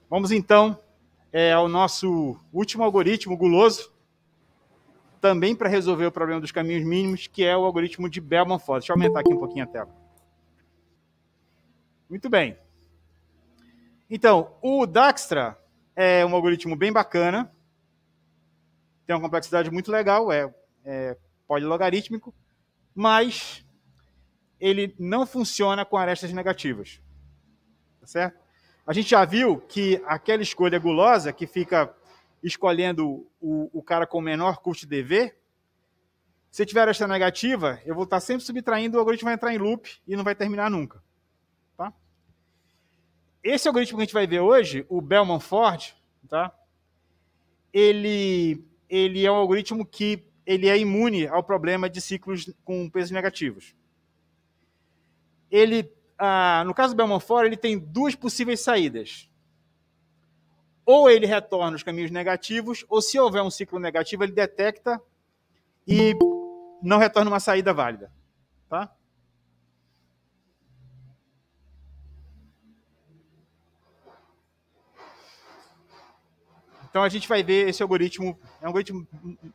Vamos então ao nosso último algoritmo guloso, também para resolver o problema dos caminhos mínimos, que é o algoritmo de Bellman-Ford. Deixa eu aumentar aqui um pouquinho a tela. Muito bem. Então, o Dijkstra é um algoritmo bem bacana, tem uma complexidade muito legal, é polilogarítmico, mas ele não funciona com arestas negativas. Tá certo? A gente já viu que aquela escolha gulosa, que fica escolhendo o cara com menor custo de DV, se tiver aresta negativa, eu vou estar sempre subtraindo, o algoritmo vai entrar em loop e não vai terminar nunca. Tá? Esse algoritmo que a gente vai ver hoje, o Bellman-Ford, tá? Ele é um algoritmo que ele é imune ao problema de ciclos com pesos negativos. No caso do Bellman-Ford, ele tem duas possíveis saídas. Ou ele retorna os caminhos negativos, ou se houver um ciclo negativo, ele detecta e não retorna uma saída válida. Tá? Então a gente vai ver esse algoritmo. É um algoritmo,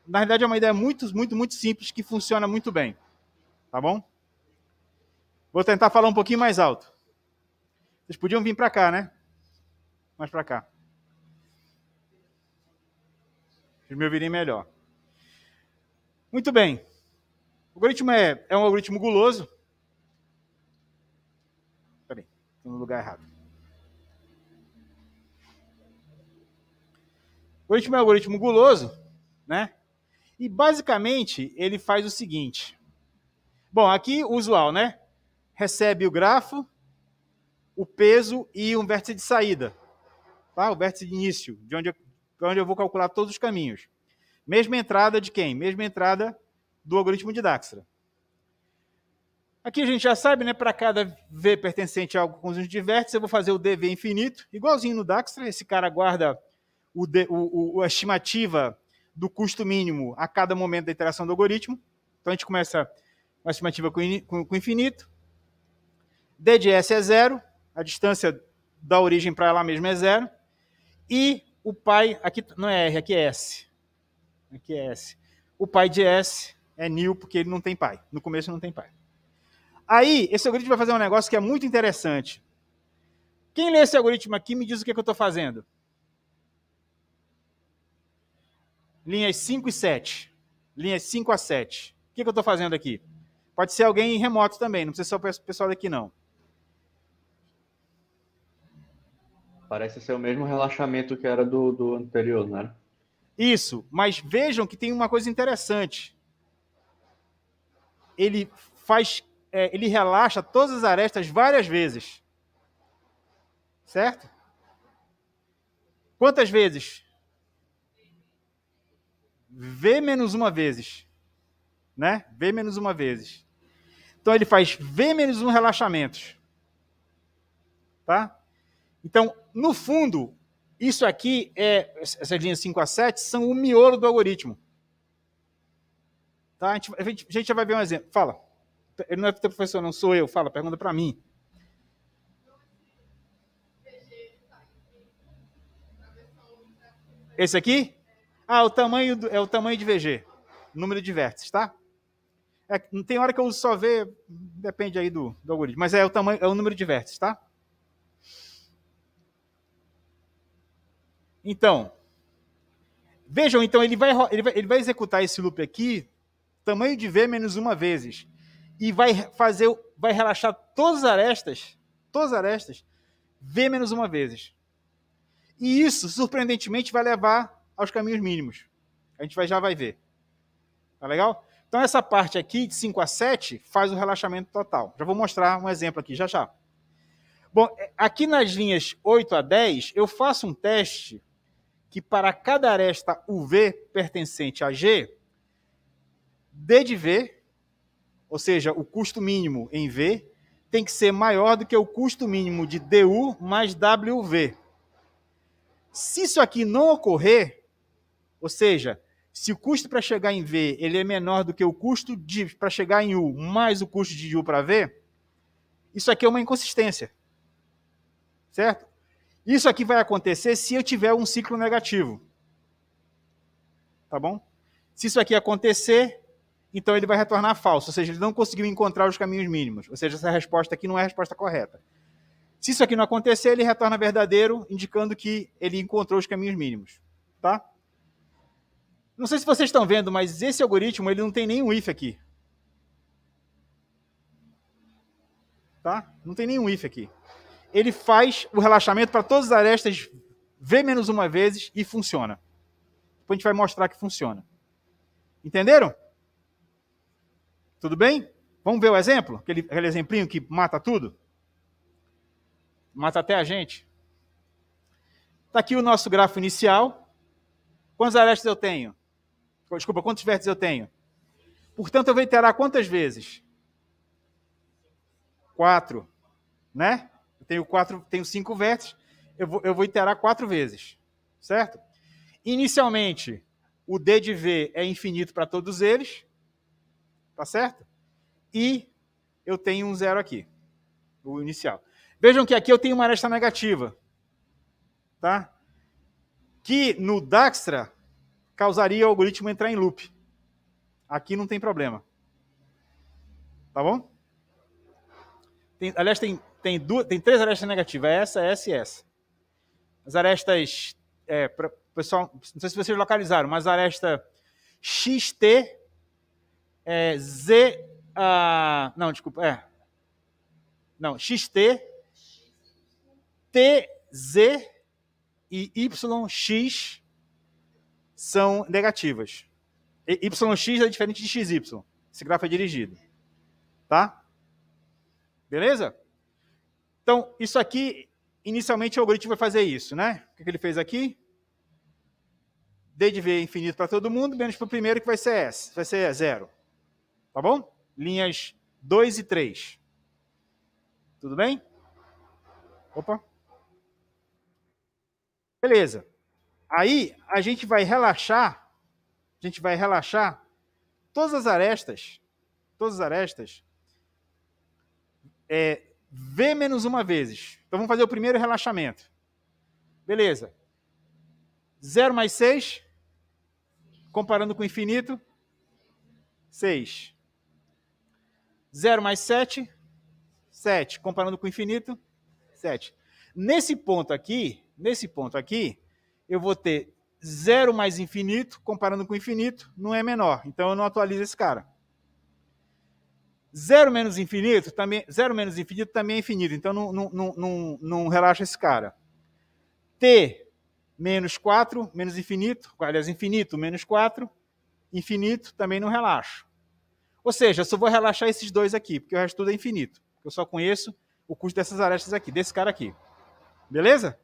na verdade, é uma ideia muito simples que funciona muito bem. Tá bom? Vou tentar falar um pouquinho mais alto. Vocês podiam vir para cá, né? Mais para cá. Vocês me ouvirem melhor. Muito bem. O algoritmo é um algoritmo guloso. Peraí, estou no lugar errado. O algoritmo é um algoritmo guloso, né? E basicamente ele faz o seguinte. Bom, aqui o usual, né? Recebe o grafo, o peso e um vértice de saída. Tá? O vértice de início, de onde eu vou calcular todos os caminhos. Mesma entrada de quem? Mesma entrada do algoritmo de Dijkstra. Aqui a gente já sabe, né? Para cada V pertencente a algum conjunto de vértices, eu vou fazer o dV infinito, igualzinho no Dijkstra. Esse cara guarda a estimativa do custo mínimo a cada momento da iteração do algoritmo. Então a gente começa com a estimativa com infinito. D de S é zero, a distância da origem para ela mesma é zero. E o pi, aqui não é R, aqui é S. Aqui é S. O pi de S é nil, porque ele não tem pi. No começo não tem pi. Aí, esse algoritmo vai fazer um negócio que é muito interessante. Quem lê esse algoritmo aqui me diz o que eu estou fazendo. Linhas 5 e 7. Linhas 5 a 7. O que eu estou fazendo aqui? Pode ser alguém remoto também, não precisa ser o pessoal daqui, não. Parece ser o mesmo relaxamento que era do anterior, não era? Isso, mas vejam que tem uma coisa interessante. Ele relaxa todas as arestas várias vezes. Certo? Quantas vezes? V menos uma vezes. Né? V menos uma vezes. Então ele faz V menos um relaxamentos. Tá? Então, no fundo, isso aqui, essas linhas 5 a 7, são o miolo do algoritmo. Tá? A gente já vai ver um exemplo. Fala. Ele não é teu professor, não sou eu. Fala, pergunta para mim. Esse aqui? O tamanho é o tamanho de VG. Número de vértices, tá? Não tem hora que eu uso só V, depende aí do algoritmo. Mas é o número de vértices, tá? Então, vejam, então, ele vai executar esse loop aqui, tamanho de V menos uma vezes. E vai relaxar todas as arestas, V menos uma vezes. E isso, surpreendentemente, vai levar aos caminhos mínimos. A gente já vai ver. Tá legal? Então, essa parte aqui, de 5 a 7, faz o relaxamento total. Já vou mostrar um exemplo aqui, já já. Bom, aqui nas linhas 8 a 10, eu faço um teste que para cada aresta UV pertencente a G, D de V, ou seja, o custo mínimo em V, tem que ser maior do que o custo mínimo de DU mais WV. Se isso aqui não ocorrer, ou seja, se o custo para chegar em V ele é menor do que o custo para chegar em U mais o custo de U para V, isso aqui é uma inconsistência. Certo? Isso aqui vai acontecer se eu tiver um ciclo negativo. Tá bom? Se isso aqui acontecer, então ele vai retornar falso, ou seja, ele não conseguiu encontrar os caminhos mínimos, ou seja, essa resposta aqui não é a resposta correta. Se isso aqui não acontecer, ele retorna verdadeiro, indicando que ele encontrou os caminhos mínimos. Tá? Não sei se vocês estão vendo, mas esse algoritmo ele não tem nenhum if aqui. Tá? Não tem nenhum if aqui. Ele faz o relaxamento para todas as arestas V-1 vezes e funciona. Depois a gente vai mostrar que funciona. Entenderam? Tudo bem? Vamos ver o exemplo? Aquele exemplinho que mata tudo? Mata até a gente. Está aqui o nosso grafo inicial. Quantas arestas eu tenho? Desculpa, quantos vértices eu tenho? Portanto, eu vou iterar quantas vezes? 4. Né? Eu tenho 5 vértices. Eu vou iterar 4 vezes. Certo? Inicialmente, o D de V é infinito para todos eles. Tá certo? E eu tenho um 0 aqui. O inicial. Vejam que aqui eu tenho uma aresta negativa. Tá? Que no Dijkstra causaria o algoritmo entrar em loop. Aqui não tem problema. Tá bom? Aliás, tem 3 arestas negativas. Essa e essa. As arestas... pessoal, não sei se vocês localizaram, mas a aresta XT, Z... não, desculpa. Não, XT, TZ e YX são negativas. YX é diferente de XY. Esse grafo é dirigido. Tá? Beleza? Então, isso aqui, inicialmente o algoritmo vai fazer isso, né? O que ele fez aqui? D de V é infinito para todo mundo, menos para o primeiro, que vai ser S. Vai ser 0. Tá bom? Linhas 2 e 3. Tudo bem? Opa. Beleza. Aí, a gente vai relaxar todas as arestas, V-1 vezes. Então, vamos fazer o primeiro relaxamento. Beleza. 0 mais 6, comparando com o infinito, 6. 0 mais 7, 7. Comparando com o infinito, 7. Nesse ponto aqui, eu vou ter 0 mais infinito, comparando com o infinito, não é menor. Então, eu não atualizo esse cara. 0 menos infinito também é infinito. Então, não relaxa esse cara. T menos 4, menos infinito, aliás, infinito menos 4, infinito também não relaxo. Ou seja, eu só vou relaxar esses dois aqui, porque o resto tudo é infinito. Eu só conheço o custo dessas arestas aqui, desse cara aqui. Beleza?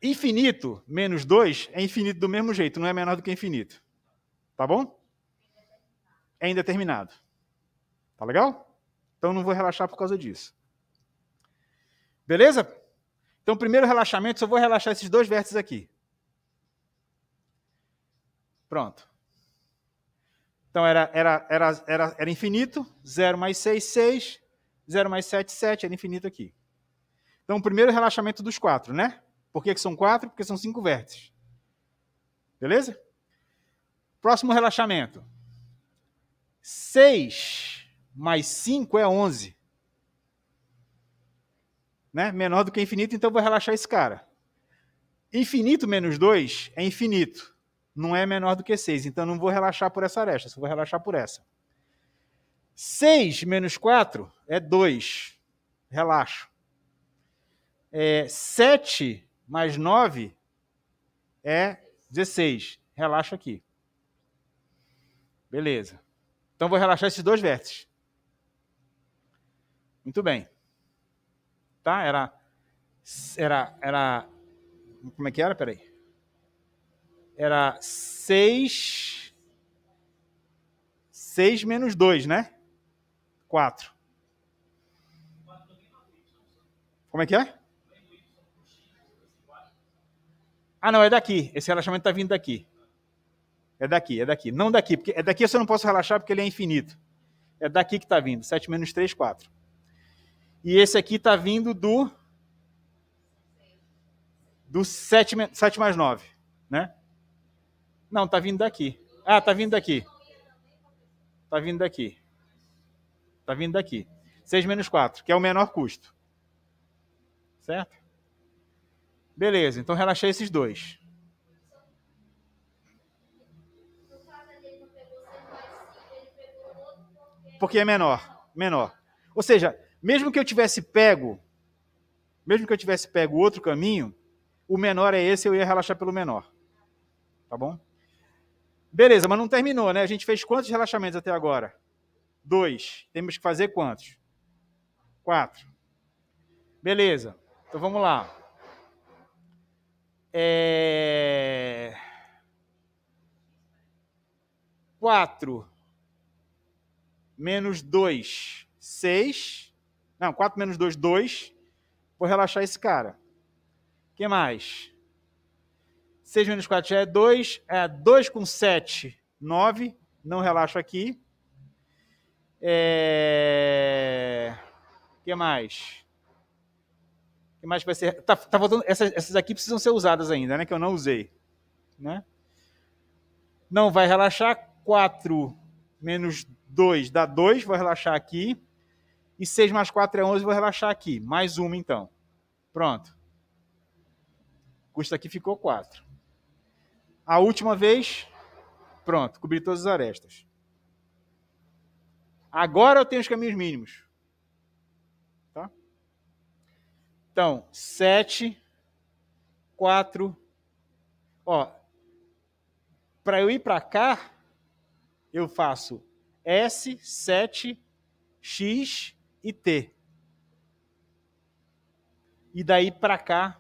Infinito menos 2 é infinito do mesmo jeito, não é menor do que infinito. Tá bom? É indeterminado. Tá legal? Então não vou relaxar por causa disso. Beleza? Então, primeiro relaxamento, só vou relaxar esses dois vértices aqui. Pronto. Então, era infinito. 0 mais 6, 6. 0 mais 7, 7. Era infinito aqui. Então, o primeiro relaxamento dos 4, né? Por que são 4? Porque são 5 vértices. Beleza? Próximo relaxamento. 6 mais 5 é 11. Né? Menor do que infinito, então eu vou relaxar esse cara. Infinito menos 2 é infinito. Não é menor do que 6, então não vou relaxar por essa aresta, só vou relaxar por essa. 6 menos 4 é 2. Relaxo. 7 mais 9 é 16. Relaxo aqui. Beleza. Então vou relaxar esses dois vértices. Muito bem. Tá? Era como é que era? Peraí. Era 6 menos 2, né? 4. Como é que é? Ah, não, é daqui. Esse relaxamento está vindo daqui. É daqui. Não daqui, porque é daqui eu só não posso relaxar porque ele é infinito. É daqui que está vindo, 7 menos 3, 4. E esse aqui está vindo do 7 mais 9, né? Não, está vindo daqui. Ah, está vindo daqui. Está vindo daqui. Está vindo daqui. 6 menos 4, que é o menor custo. Certo? Beleza, então relaxei esses dois. Porque é menor. Menor. Ou seja, mesmo que eu tivesse pego o outro caminho, o menor é esse, eu ia relaxar pelo menor. Tá bom? Beleza, mas não terminou, né? A gente fez quantos relaxamentos até agora? 2. Temos que fazer quantos? 4. Beleza. Então vamos lá. 4 menos 2, 6. Não, 4 menos 2, 2. Vou relaxar esse cara. O que mais? 6 menos 4 já é 2. 2 com 7, 9. Não relaxo aqui. O que mais? O que mais vai ser? Tá faltando, essas aqui precisam ser usadas ainda, né? Que eu não usei. Né? Não vai relaxar. 4 menos 2 dá 2. Vou relaxar aqui. E 6 mais 4 é 11. Vou relaxar aqui. Mais uma, então. Pronto. O custo aqui ficou 4. A última vez. Pronto. Cobri todas as arestas. Agora eu tenho os caminhos mínimos. Tá? Então, 7, 4. Ó, para eu ir para cá, eu faço S, 7, X e T. E daí para cá,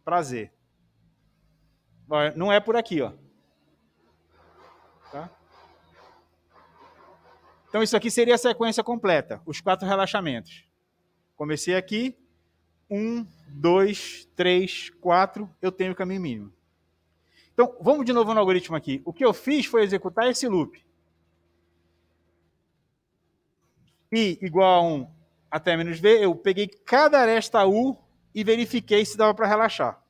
para Z. Ó, não é por aqui, ó. Tá? Então, isso aqui seria a sequência completa, os 4 relaxamentos. Comecei aqui, 1, 2, 3, 4, eu tenho o caminho mínimo. Então, vamos de novo no algoritmo aqui. O que eu fiz foi executar esse loop. I igual a 1 até menos V, eu peguei cada aresta U e verifiquei se dava para relaxar.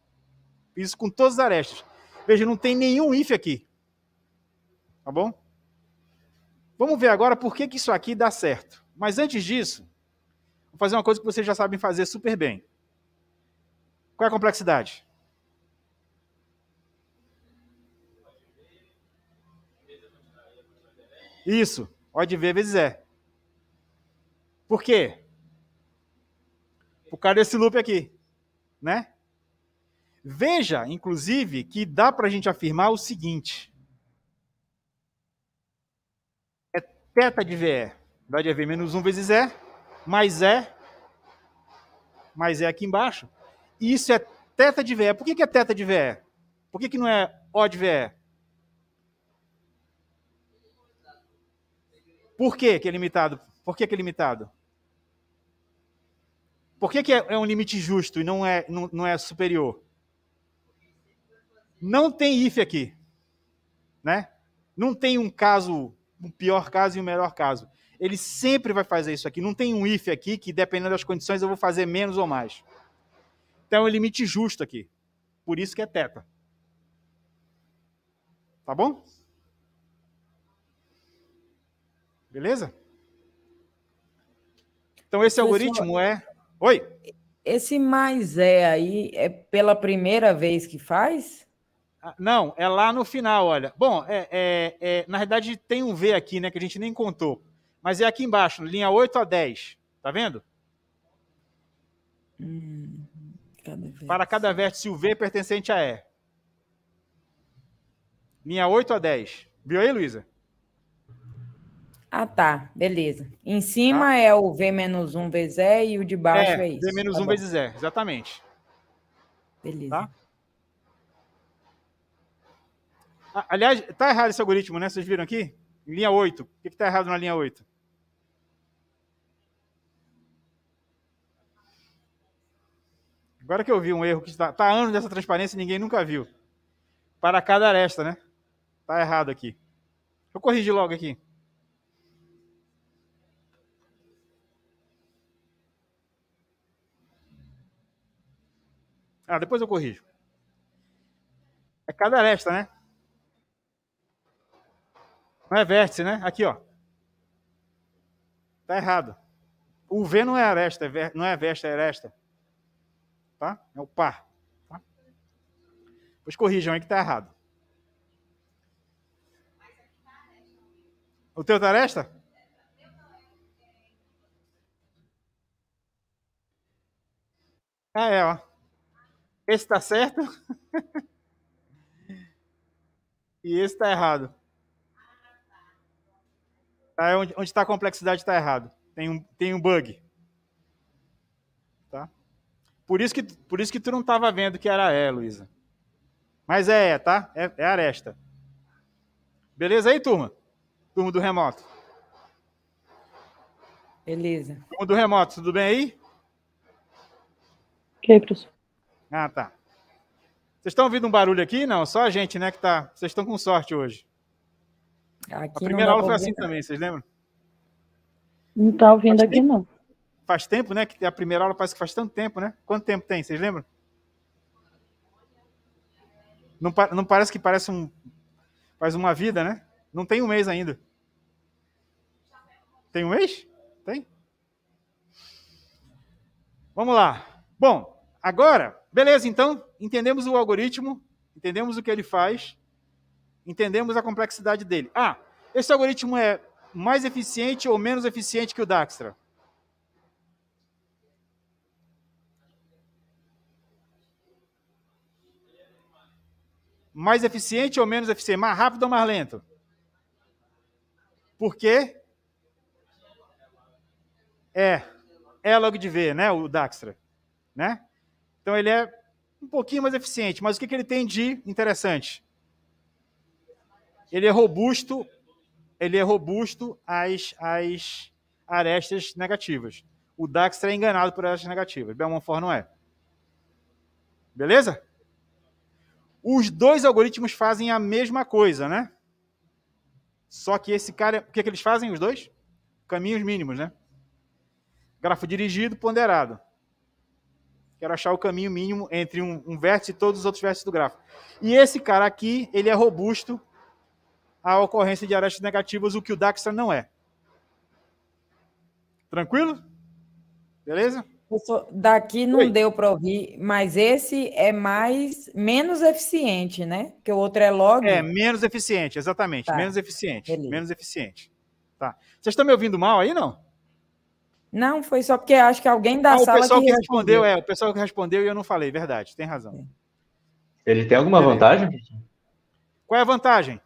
Fiz isso com todas as arestas. Veja, não tem nenhum if aqui. Tá bom? Vamos ver agora por que isso aqui dá certo. Mas antes disso, vou fazer uma coisa que vocês já sabem fazer super bem. Qual é a complexidade? Isso, O de V vezes E. Por quê? Por causa desse loop aqui, né? Veja, inclusive, que dá para a gente afirmar o seguinte. É θ de VE. Vai de V menos 1 vezes E, mais E aqui embaixo. E isso é θ de VE. Por que é θ de VE? Por que não é O de VE? Por que é limitado? Por que é limitado? Por que é um limite justo e não é superior? Não tem if aqui, né? Não tem um caso, um pior caso e um melhor caso. Ele sempre vai fazer isso aqui. Não tem um if aqui que, dependendo das condições, eu vou fazer menos ou mais. Então, é um limite justo aqui. Por isso que é θ. Tá bom? Beleza? Então, esse algoritmo é... Oi? Esse mais E aí é pela primeira vez que faz? Não, é lá no final, olha. Bom, na verdade tem um V aqui, né, que a gente nem contou. Mas é aqui embaixo, linha 8 a 10. Tá vendo? Para cada vértice, o V pertencente a E. Linha 8 a 10. Viu aí, Luísa? Ah, tá. Beleza. Em cima é o V menos 1 vezes E e o de baixo é isso. V menos 1 vezes E, exatamente. Beleza. Tá? Aliás, tá errado esse algoritmo, né? Vocês viram aqui? Em linha 8. O que tá errado na linha 8? Agora que eu vi um erro que está há anos dessa transparência e ninguém nunca viu. Para cada aresta, né? Tá errado aqui. Deixa eu corrigir logo aqui. Ah, depois eu corrijo. É cada aresta, né? Não é vértice, né? Aqui, ó. Tá errado. O V não é aresta, não é vesta, é aresta. Tá? É o par. Tá? Pois corrijam aí que tá errado. O teu tá aresta? Ah, é, ó. Esse tá certo e esse tá errado. Tá, onde está a complexidade está errado. Tem um bug. Tá? Por isso que tu não estava vendo que era E, Luísa. Mas tá? É aresta. Beleza aí, turma? Turma do remoto. Beleza. Turma do remoto, tudo bem aí? Ok, professor. Ah, tá. Vocês estão ouvindo um barulho aqui? Não, só a gente, né, que tá. Vocês estão com sorte hoje. Aqui A primeira aula foi assim também, vocês lembram? Não está ouvindo aqui, não. Faz tempo, né? Que a primeira aula parece que faz tanto tempo, né? Quanto tempo tem? Vocês lembram? Não parece que faz uma vida, né? Não tem um mês ainda. Tem um mês? Tem? Vamos lá. Bom, agora, beleza, então, entendemos o algoritmo, entendemos o que ele faz, entendemos a complexidade dele. Ah, esse algoritmo é mais eficiente ou menos eficiente que o Dijkstra? Mais eficiente ou menos eficiente? Mais rápido ou mais lento? Por quê? É log de V, né? O Dijkstra, né? Então ele é um pouquinho mais eficiente, mas o que ele tem de interessante? Ele é robusto às arestas negativas. O Dijkstra é enganado por arestas negativas. Belmont-Fort não é. Beleza? Os dois algoritmos fazem a mesma coisa, né? Só que esse cara, o que eles fazem, os dois? Caminhos mínimos, né? Grafo dirigido, ponderado. Quero achar o caminho mínimo entre um vértice e todos os outros vértices do grafo. E esse cara aqui, ele é robusto à ocorrência de arestas negativas, o que o Dijkstra não é. Tranquilo? Beleza? Daqui não deu para ouvir, mas esse é menos eficiente, né? Porque o outro é log. É, menos eficiente, exatamente. Tá. Menos eficiente. Beleza. Menos eficiente. Tá. Vocês estão me ouvindo mal aí, não? Não, foi só porque acho que alguém da sala o pessoal que respondeu. o pessoal que respondeu e eu não falei, verdade, tem razão. Ele tem alguma vantagem? Qual é a vantagem?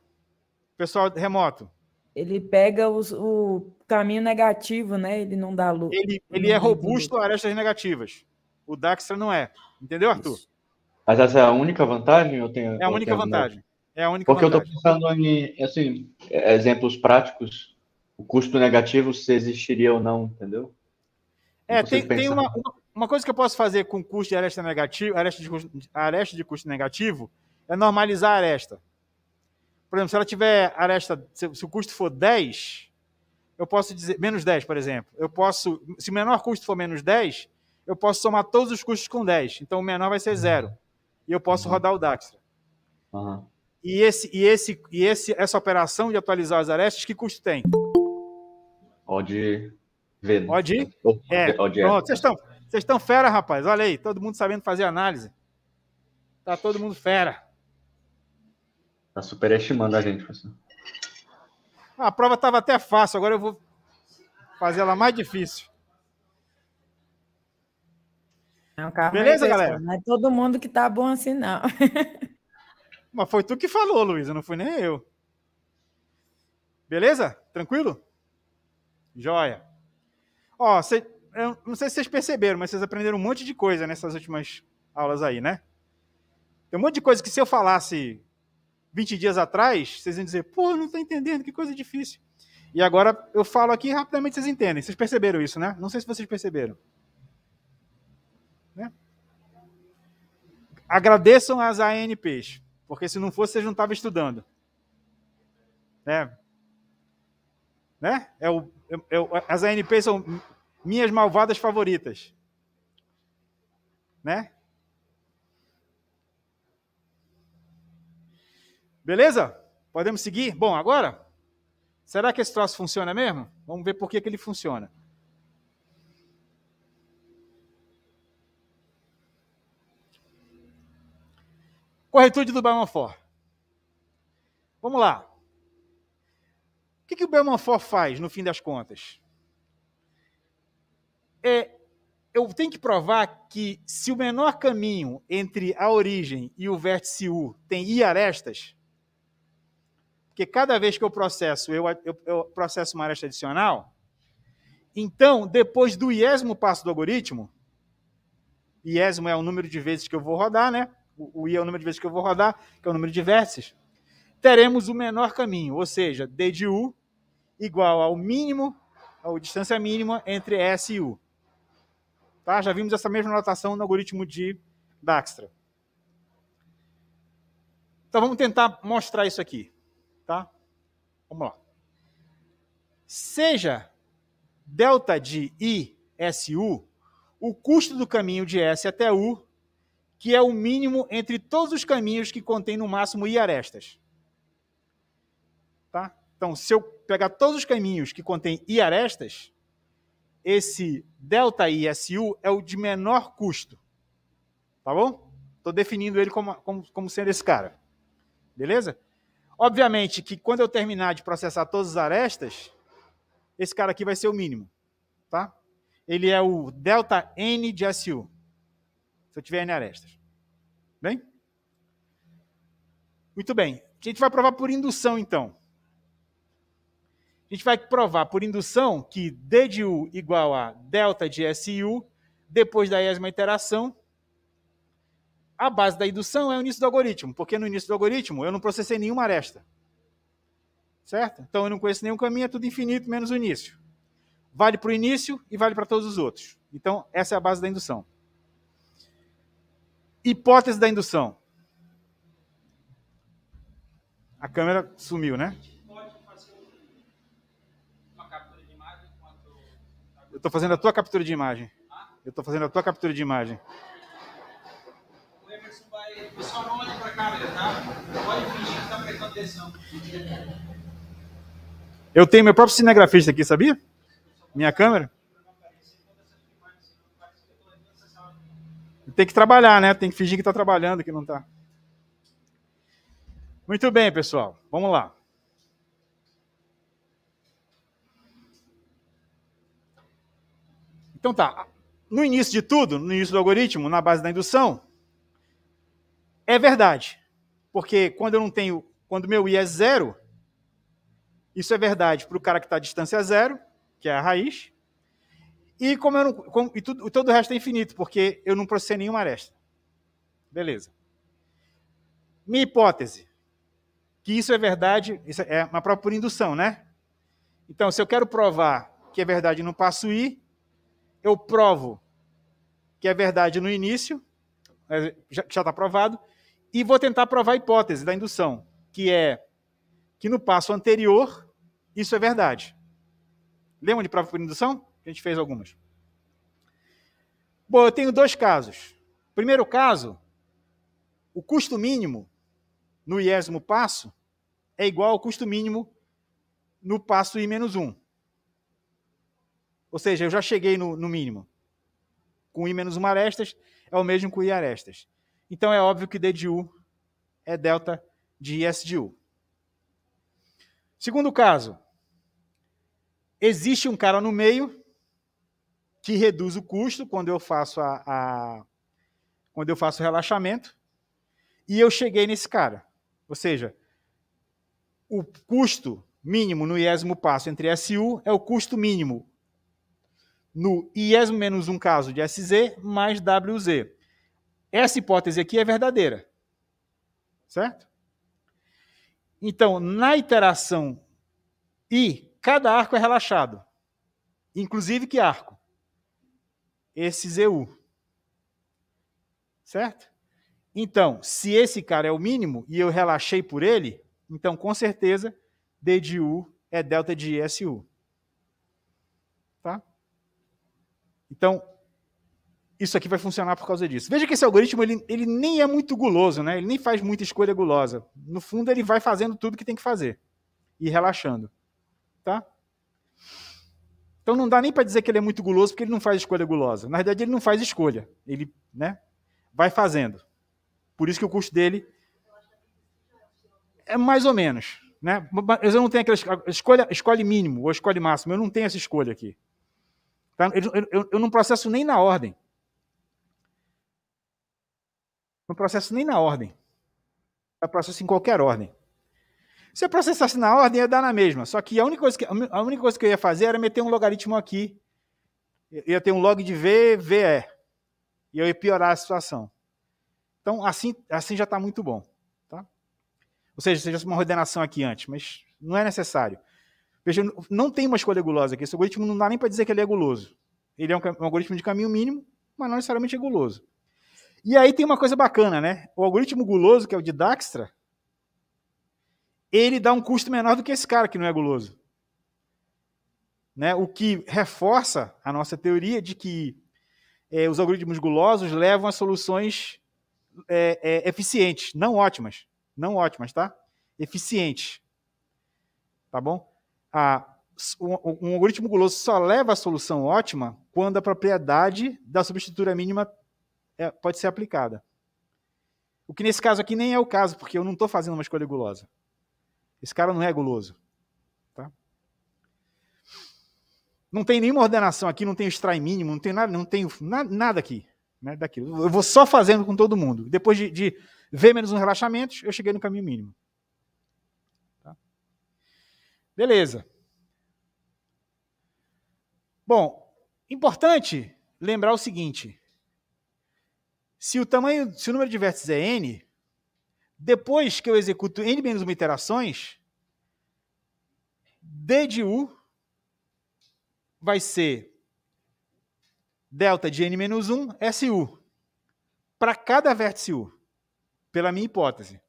Pessoal remoto. Ele pega o caminho negativo, né? Ele não dá luz. Ele é robusto a arestas negativas. O Dijkstra não é. Entendeu, Arthur? Isso. Mas essa é a única vantagem? É a única vantagem. É a única Porque vantagem. eu estou pensando em, assim, exemplos práticos, o custo negativo, se existiria ou não, entendeu? Tem uma coisa que eu posso fazer com custo de aresta negativo, aresta de custo negativo, é normalizar a aresta. Por exemplo, se ela tiver aresta, se o custo for 10, eu posso dizer, menos 10, por exemplo. Se o menor custo for menos 10, eu posso somar todos os custos com 10. Então o menor vai ser 0. E eu posso rodar o Dijkstra. Uhum. E essa operação de atualizar as arestas, que custo tem? Pode ver. Pode ir? Pronto, vocês estão fera, rapaz. Olha aí, todo mundo sabendo fazer análise. Tá todo mundo fera. Tá superestimando a gente, professor. A prova estava até fácil, agora eu vou fazer ela mais difícil. Não, calma beleza, aí, galera? Não é todo mundo que tá bom assim, não. Mas foi tu que falou, Luísa, não fui nem eu. Beleza? Tranquilo? Joia. Ó, eu não sei se vocês perceberam, mas vocês aprenderam um monte de coisa nessas últimas aulas aí, né? Tem um monte de coisa que se eu falasse 20 dias atrás, vocês iam dizer, pô, não tô entendendo, que coisa difícil. E agora eu falo aqui rapidamente, vocês entendem. Vocês perceberam isso, né? Não sei se vocês perceberam. Né? Agradeçam as ANPs, porque se não fosse, vocês não estavam estudando. Né? As ANPs são minhas malvadas favoritas. Né? Beleza? Podemos seguir? Bom, agora, será que esse troço funciona mesmo? Vamos ver por que ele funciona. Corretude do Bellman-Ford. Vamos lá. O que o Bellman-Ford faz, no fim das contas? Eu tenho que provar que se o menor caminho entre a origem e o vértice U tem I arestas, porque cada vez que eu processo uma aresta adicional, então, depois do iésimo passo do algoritmo, iésimo é o número de vezes que eu vou rodar, né? O I é o número de vezes que eu vou rodar, que é o número de vértices, teremos o menor caminho, ou seja, D de U igual ao mínimo, a distância mínima entre S e U. Tá? Já vimos essa mesma notação no algoritmo de Dijkstra. Então, vamos tentar mostrar isso aqui. Tá? Vamos lá. Seja delta de I, SU, o custo do caminho de S até U, que é o mínimo entre todos os caminhos que contêm no máximo I arestas. Tá? Então, se eu pegar todos os caminhos que contêm I arestas, esse ΔI SU é o de menor custo. Tá bom? Estou definindo ele como sendo esse cara. Beleza? Obviamente que quando eu terminar de processar todas as arestas, esse cara aqui vai ser o mínimo. Tá? Ele é o ΔN de SU. Se eu tiver N arestas. Bem? Muito bem. A gente vai provar por indução, então. A gente vai provar por indução que D de U igual a delta de SU, depois da iésima iteração. A base da indução é o início do algoritmo, porque no início do algoritmo eu não processei nenhuma aresta. Certo? Então eu não conheço nenhum caminho, é tudo infinito menos o início. Vale para o início e vale para todos os outros. Então, essa é a base da indução. Hipótese da indução. A câmera sumiu, né? Eu estou fazendo a tua captura de imagem. Eu estou fazendo a tua captura de imagem. O Emerson vai... O pessoal não olha para a câmera, tá? Pode fingir que está prestando atenção. Eu tenho meu próprio cinegrafista aqui, sabia? Minha câmera. Tem que trabalhar, né? Tem que fingir que está trabalhando, que não está. Muito bem, pessoal. Vamos lá. Então tá. No início de tudo, no início do algoritmo, na base da indução, é verdade. Porque quando eu não tenho, quando meu I é zero, isso é verdade para o cara que está à distância zero, que é a raiz. E como eu não, todo o resto é infinito, porque eu não processei nenhuma aresta. Beleza. Minha hipótese, que isso é verdade, isso é uma prova por indução, né? Então, se eu quero provar que é verdade no passo I, eu provo que é verdade no início, já está provado, e vou tentar provar a hipótese da indução, que é que no passo anterior, isso é verdade. Lembra de prova por indução? A gente fez algumas. Bom, eu tenho dois casos. Primeiro caso, o custo mínimo no iésimo passo é igual ao custo mínimo no passo I-1. Ou seja, eu já cheguei no mínimo. Com I-1 arestas, é o mesmo com I arestas. Então, é óbvio que D de U é delta de S de U. Segundo caso, existe um cara no meio que reduz o custo quando eu faço quando eu faço o relaxamento, e eu cheguei nesse cara. Ou seja, o custo mínimo no iésimo passo entre S e U é o custo mínimo no iésimo menos um caso de SZ mais WZ. Essa hipótese aqui é verdadeira. Certo? Então, na iteração I, cada arco é relaxado. Inclusive que arco? Esse ZU. Certo? Então, se esse cara é o mínimo e eu relaxei por ele, então, com certeza, D de U é delta de SU. Tá? Então, isso aqui vai funcionar por causa disso. Veja que esse algoritmo ele nem é muito guloso, né? Ele nem faz muita escolha gulosa. No fundo, ele vai fazendo tudo que tem que fazer e relaxando. Tá? Então não dá nem para dizer que ele é muito guloso, porque ele não faz escolha gulosa. Na verdade, ele não faz escolha. Ele, né, vai fazendo. Por isso que o custo dele é mais ou menos. Né? Mas eu não tenho aquela escolhe mínimo ou escolhe máximo. Eu não tenho essa escolha aqui. Tá? Eu não processo nem na ordem. Não processo nem na ordem. Eu processo em qualquer ordem. Se eu processasse na ordem, ia dar na mesma. Só que a única coisa que eu ia fazer era meter um logaritmo aqui. Eu ia ter um log de V, VE. E eu ia piorar a situação. Então, assim já está muito bom. Tá? Ou seja, seja uma ordenação aqui antes, mas não é necessário. Veja, não tem uma escolha gulosa aqui. Esse algoritmo não dá nem para dizer que ele é guloso. Ele é um algoritmo de caminho mínimo, mas não necessariamente é guloso. E aí tem uma coisa bacana, né? O algoritmo guloso, que é o de Dijkstra, ele dá um custo menor do que esse cara que não é guloso. Né? O que reforça a nossa teoria de que os algoritmos gulosos levam a soluções eficientes, não ótimas. Não ótimas, tá? Eficientes. Tá bom? Um algoritmo guloso só leva a solução ótima quando a propriedade da substitutura mínima pode ser aplicada. O que nesse caso aqui nem é o caso, porque eu não estou fazendo uma escolha gulosa. Esse cara não é guloso. Tá? Não tem nenhuma ordenação aqui, não tem extrai mínimo, não tem nada aqui. Né, daquilo. Eu vou só fazendo com todo mundo. Depois de V menos um relaxamentos, eu cheguei no caminho mínimo. Tá? Beleza. Bom, importante lembrar o seguinte. Se o número de vértices é n, depois que eu executo n menos uma iterações, d de u vai ser delta de n menos 1 SU, para cada vértice u, pela minha hipótese.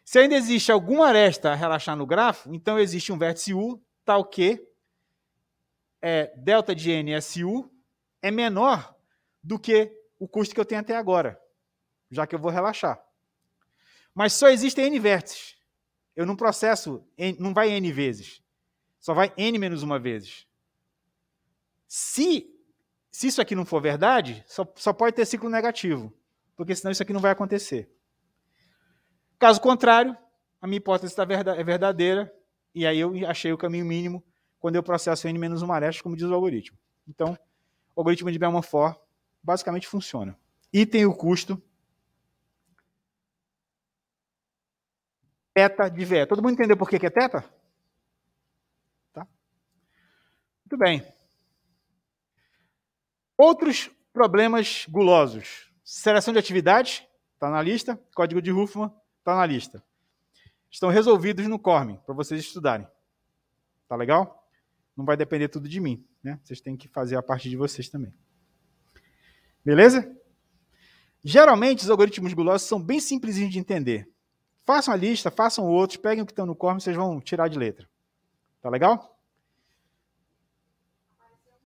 Se ainda existe alguma aresta a relaxar no grafo, então existe um vértice u tal que delta de n SU é menor do que o custo que eu tenho até agora, já que eu vou relaxar. Mas só existem n vértices. Eu não processo, não vai n vezes. Só vai n menos uma vezes. Se isso aqui não for verdade, só pode ter ciclo negativo, porque senão isso aqui não vai acontecer. Caso contrário, a minha hipótese é verdadeira, e aí eu achei o caminho mínimo quando eu processo n menos uma aresta, como diz o algoritmo. Então, o algoritmo de Bellman-Ford basicamente funciona. E tem o custo θ de VE. Todo mundo entendeu por que é θ? Tá? Muito bem. Outros problemas gulosos. Seleção de atividade, está na lista. Código de Huffman, está na lista. Estão resolvidos no Cormen, para vocês estudarem. Tá legal? Não vai depender tudo de mim. Né? Vocês têm que fazer a parte de vocês também. Beleza? Geralmente, os algoritmos gulosos são bem simplesinhos de entender. Façam a lista, façam outros, peguem o que estão no Cormen, vocês vão tirar de letra. Tá legal?